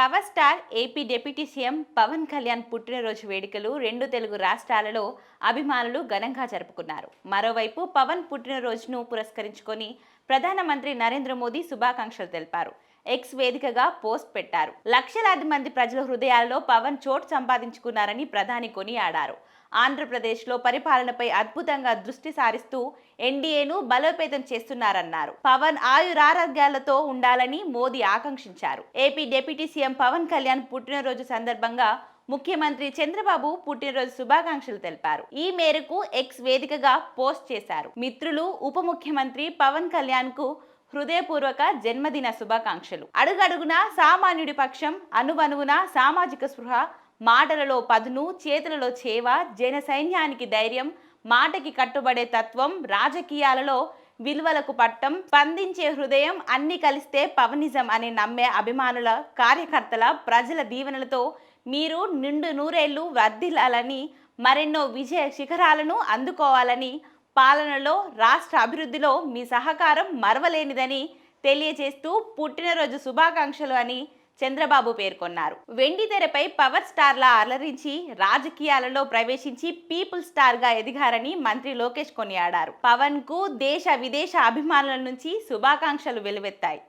Power star AP deputy CM Pawan Kalyan పుట్టినరోజు వేడుకలు రెండు తెలుగు రాష్ట్రాలలో అభిమానులు ఘనంగా జరుపుకున్నారు. మరోవైపు పవన్ పుట్టినరోజును పురస్కరించుకొని ప్రధానమంత్రి నరేంద్ర మోదీ శుభాకాంక్షలు తెలిపారు. ఎక్స్ వేదికగా పోస్ట్ పెట్టారు. లక్షలాది మంది ప్రజల హృదయాల్లో పవన్ చోటు సంపాదించుకున్నారని ప్రధాని కొనియాడారు. ఆంధ్రప్రదేశ్లో పరిపాలనపై అద్భుతంగా దృష్టి సారిస్తూ ఎన్డీఏను బలోపేతం చేస్తున్నారన్నారు. పవన్ ఆయురారోగ్యాలతో ఉండాలని మోదీ ఆకాంక్షించారు. AP deputy CM Pawan Kalyan పుట్టినరోజు సందర్భంగా ముఖ్యమంత్రి చంద్రబాబు పుట్టినరోజు శుభాకాంక్షలు తెలిపారు. ఈ మేరకు ఎక్స్ వేదికగా పోస్ట్ చేశారు. మిత్రులు, ఉప ముఖ్యమంత్రి పవన్ కళ్యాణ్ కు హృదయపూర్వక జన్మదిన శుభాకాంక్షలు. అడుగడుగునా సామాన్యుడి పక్షం, అణువణువున సామాజిక స్పృహ, మాటలలో పదును, చేతులలో చేవ, జన సైన్యానికి ధైర్యం, మాటకి కట్టుబడే తత్వం, రాజకీయాలలో విలువలకు పట్టం, స్పందించే హృదయం, అన్ని కలిస్తే పవనిజం అనే నమ్మే అభిమానుల, కార్యకర్తల, ప్రజల దీవెనలతో మీరు నిండు నూరేళ్లు వర్ధిల్లాలని, మరెన్నో విజయ శిఖరాలను అందుకోవాలని, పాలనలో, రాష్ట్ర అభివృద్ధిలో మీ సహకారం మరవలేనిదని తెలియజేస్తూ పుట్టినరోజు శుభాకాంక్షలు అని చంద్రబాబు పేర్కొన్నారు. వెండి తెరపై పవర్ స్టార్లా అలరించి రాజకీయాలలో ప్రవేశించి పీపుల్ స్టార్ గా ఎదిగారని మంత్రి లోకేష్ కొనియాడారు. పవన్ కు దేశ విదేశ అభిమానుల నుంచి శుభాకాంక్షలు వెలువెత్తాయి.